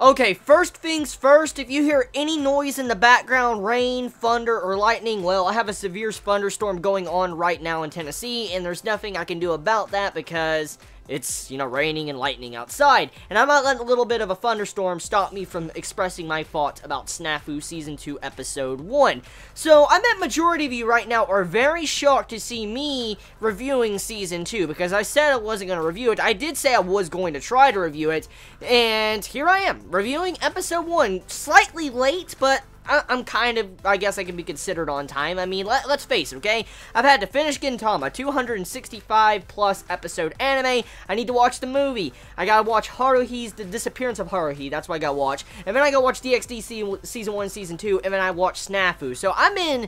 Okay, first things first, if you hear any noise in the background, rain, thunder, or lightning, well, I have a severe thunderstorm going on right now in Tennessee, and there's nothing I can do about that because it's, raining and lightning outside. And I'm not letting a little bit of a thunderstorm stop me from expressing my thoughts about Snafu Season 2, Episode 1. So, I bet majority of you right now are very shocked to see me reviewing Season 2, because I said I wasn't going to review it. I did say I was going to try to review it, and here I am, reviewing Episode 1. Slightly late, but I'm kind of, I guess I can be considered on time. I mean, let's face it, okay? I've had to finish Gintama, 265 plus episode anime. I need to watch the movie. I gotta watch Haruhi's, The Disappearance of Haruhi. That's what I gotta watch. And then I gotta watch DxD Season 1, Season 2, and then I watch Snafu. So I've been,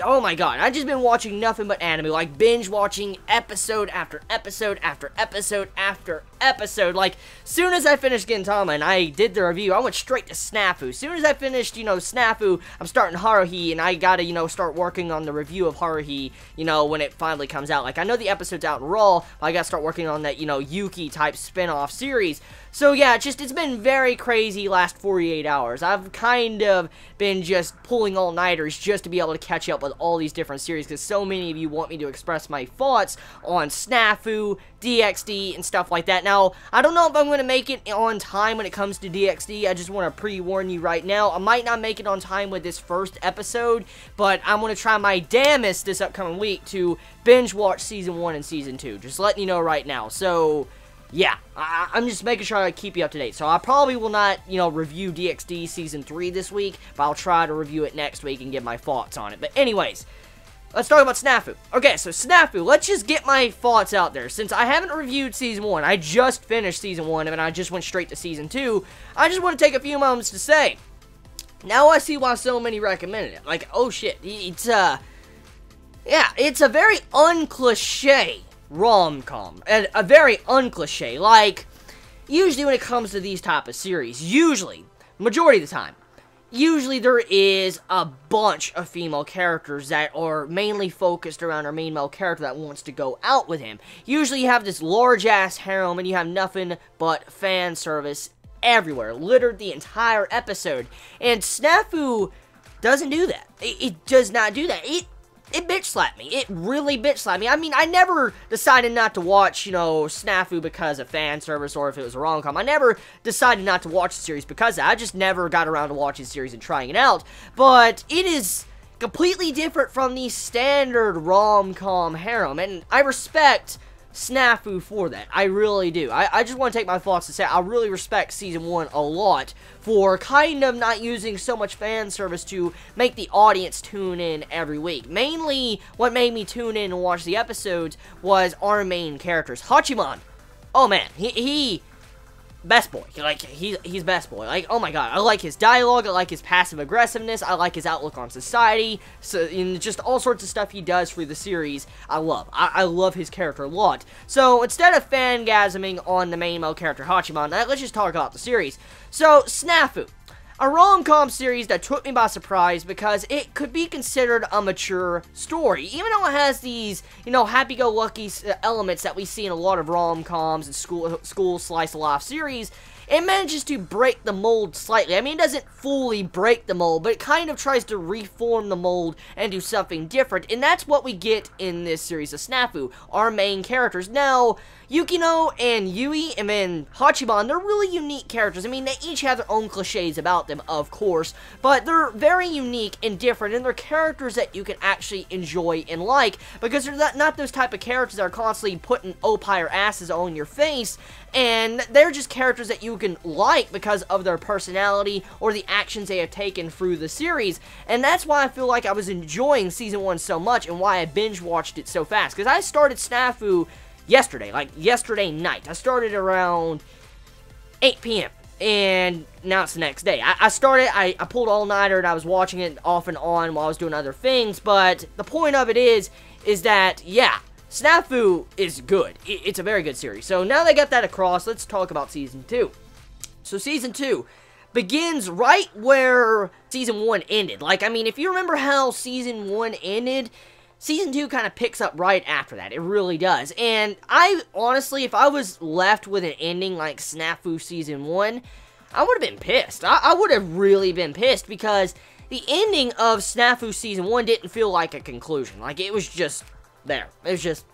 oh my god, I've just been watching nothing but anime, like binge watching episode after episode after episode after episode. Like, soon as I finished Gintama and I did the review, I went straight to Snafu. Soon as I finished, Snafu, I'm starting Haruhi, and I gotta, start working on the review of Haruhi, when it finally comes out. Like, I know the episode's out in Raw, but I gotta start working on that, Yuki-type spin-off series. So, yeah, it's been very crazy last 48 hours. I've kind of been just pulling all-nighters just to be able to catch up with all these different series, because so many of you want me to express my thoughts on Snafu, DxD, and stuff like that. Now, I don't know if I'm going to make it on time when it comes to DxD. I just want to pre-warn you right now. I might not make it on time with this first episode, but I'm going to try my damnest this upcoming week to binge watch Season 1 and Season 2. Just letting you know right now. So, yeah, I'm just making sure I keep you up to date. So I probably will not, review DxD Season 3 this week, but I'll try to review it next week and give my thoughts on it. But anyways, let's talk about Snafu. Okay, so Snafu, let's just get my thoughts out there. Since I haven't reviewed Season 1, I just finished Season 1, and I just went straight to Season 2, I just want to take a few moments to say, now I see why so many recommended it. Like, oh shit, it's a very uncliche rom-com, and a very uncliche. Like, usually when it comes to these type of series, majority of the time, usually there is a bunch of female characters that are mainly focused around our main male character that wants to go out with him. Usually you have this large-ass harem and you have nothing but fan service everywhere, littered the entire episode. And Snafu doesn't do that. It does not do that. It bitch slapped me. It really bitch slapped me. I mean, I never decided not to watch, Snafu because of fan service or if it was a rom-com. I never decided not to watch the series because of that. I just never got around to watching the series and trying it out. But it is completely different from the standard rom-com harem, and I respect Snafu for that. I really do. I just want to take my thoughts to say I really respect Season 1 a lot for kind of not using so much fan service to make the audience tune in every week. Mainly, what made me tune in and watch the episodes was our main characters. Hachiman, oh man, he best boy. Like, he's best boy. Like, oh my god, I like his dialogue, I like his passive aggressiveness, I like his outlook on society, so, and just all sorts of stuff he does through the series, I love. I love his character a lot. So, instead of fangasming on the main male character, Hachiman, let's just talk about the series. So, Snafu. A rom-com series that took me by surprise because it could be considered a mature story. Even though it has these, happy-go-lucky elements that we see in a lot of rom-coms and school slice-of-life series, it manages to break the mold slightly. I mean, it doesn't fully break the mold, but it kind of tries to reform the mold and do something different. And that's what we get in this series of Snafu, our main characters. Now, Yukino and Yui and then Hachiman, they're really unique characters. I mean, they each have their own cliches about them, of course, but they're very unique and different, and they're characters that you can actually enjoy and like, because they're not those type of characters that are constantly putting opire asses on your face, and they're just characters that you can like because of their personality or the actions they have taken through the series, and that's why I feel like I was enjoying Season 1 so much and why I binge-watched it so fast, because I started Snafu yesterday, like yesterday night. I started around 8 p.m. and now it's the next day. I pulled all-nighter and I was watching it off and on while I was doing other things, but the point of it is that, yeah, Snafu is good. It's a very good series. So now that I got that across, let's talk about Season 2. So Season 2 begins right where Season 1 ended. Like, I mean, if you remember how Season 1 ended, Season 2 kind of picks up right after that. It really does. And I, honestly, if I was left with an ending like Snafu Season 1, I would have been pissed. I would have really been pissed because the ending of Snafu Season 1 didn't feel like a conclusion. Like, it was just there. It was just,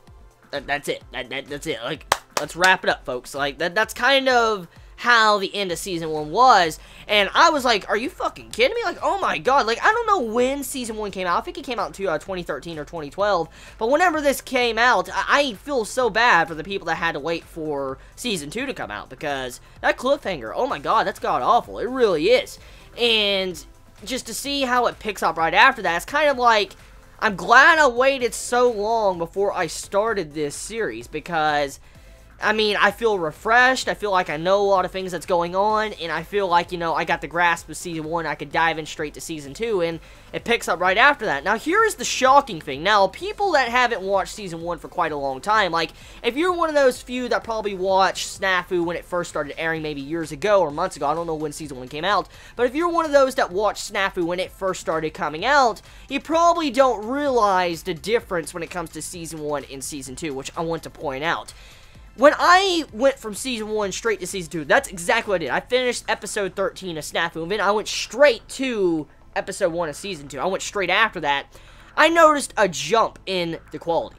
that's it. That's it. Like, let's wrap it up, folks. Like, that's kind of how the end of Season 1 was, and I was like, are you fucking kidding me? Like, oh my god, like, I don't know when Season 1 came out. I think it came out in 2013 or 2012, but whenever this came out, I feel so bad for the people that had to wait for Season 2 to come out, because that cliffhanger, oh my god, that's god-awful. It really is. And just to see how it picks up right after that, it's kind of like, I'm glad I waited so long before I started this series, because I mean, I feel refreshed, I feel like I know a lot of things that's going on, and I feel like, you know, I got the grasp of Season 1, I could dive in straight to Season 2, and it picks up right after that. Now, here's the shocking thing. Now, people that haven't watched Season 1 for quite a long time, like, if you're one of those few that probably watched Snafu when it first started airing maybe years ago or months ago, I don't know when Season 1 came out, but if you're one of those that watched Snafu when it first started coming out, you probably don't realize the difference when it comes to Season 1 and Season 2, which I want to point out. When I went from Season 1 straight to Season 2, that's exactly what I did. I finished Episode 13 of Snafu, and then I went straight to Episode 1 of Season 2. I went straight after that. I noticed a jump in the quality.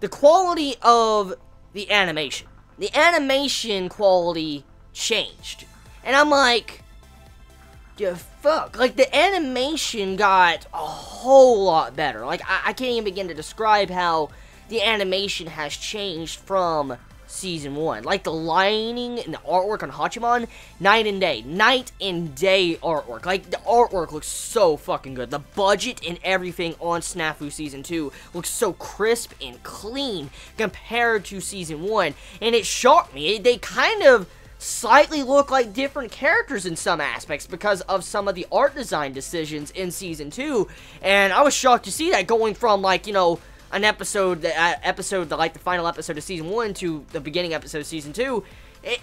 The quality of the animation. The animation quality changed. And I'm like, the fuck? Like, the animation got a whole lot better. Like, I can't even begin to describe how the animation has changed from Season 1. Like, the lining and the artwork on Hachiman, night and day. Night and day artwork. Like, the artwork looks so fucking good. The budget and everything on Snafu Season 2 looks so crisp and clean compared to Season 1. And it shocked me. They kind of slightly look like different characters in some aspects because of some of the art design decisions in Season 2. And I was shocked to see that, going from, like, you know, an episode, like the final episode of Season 1 to the beginning episode of Season 2,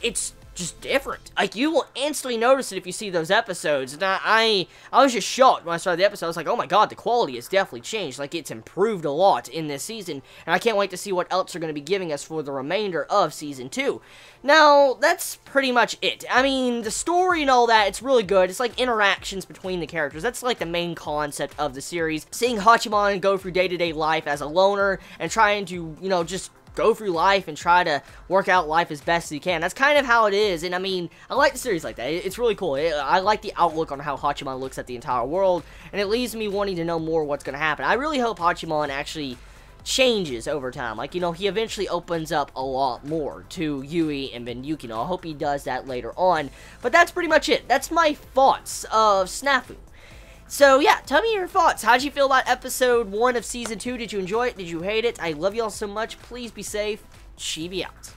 it's just different. Like, you will instantly notice it if you see those episodes. And I was just shocked when I started the episode. I was like, oh my god, the quality has definitely changed. Like, it's improved a lot in this season. And I can't wait to see what else they're going to be giving us for the remainder of Season 2. Now, that's pretty much it. I mean, the story and all that, it's really good. It's like interactions between the characters. That's like the main concept of the series. Seeing Hachiman go through day-to-day life as a loner and trying to, you know, just go through life and try to work out life as best as he can. That's kind of how it is, and I mean, I like the series like that. It's really cool. I like the outlook on how Hachiman looks at the entire world, and it leaves me wanting to know more what's going to happen. I really hope Hachiman actually changes over time. Like, you know, he eventually opens up a lot more to Yui and then Yukino. I hope he does that later on, but that's pretty much it. That's my thoughts of Snafu. So, yeah, tell me your thoughts. How'd you feel about Episode 1 of Season 2? Did you enjoy it? Did you hate it? I love y'all so much. Please be safe. Chibi out.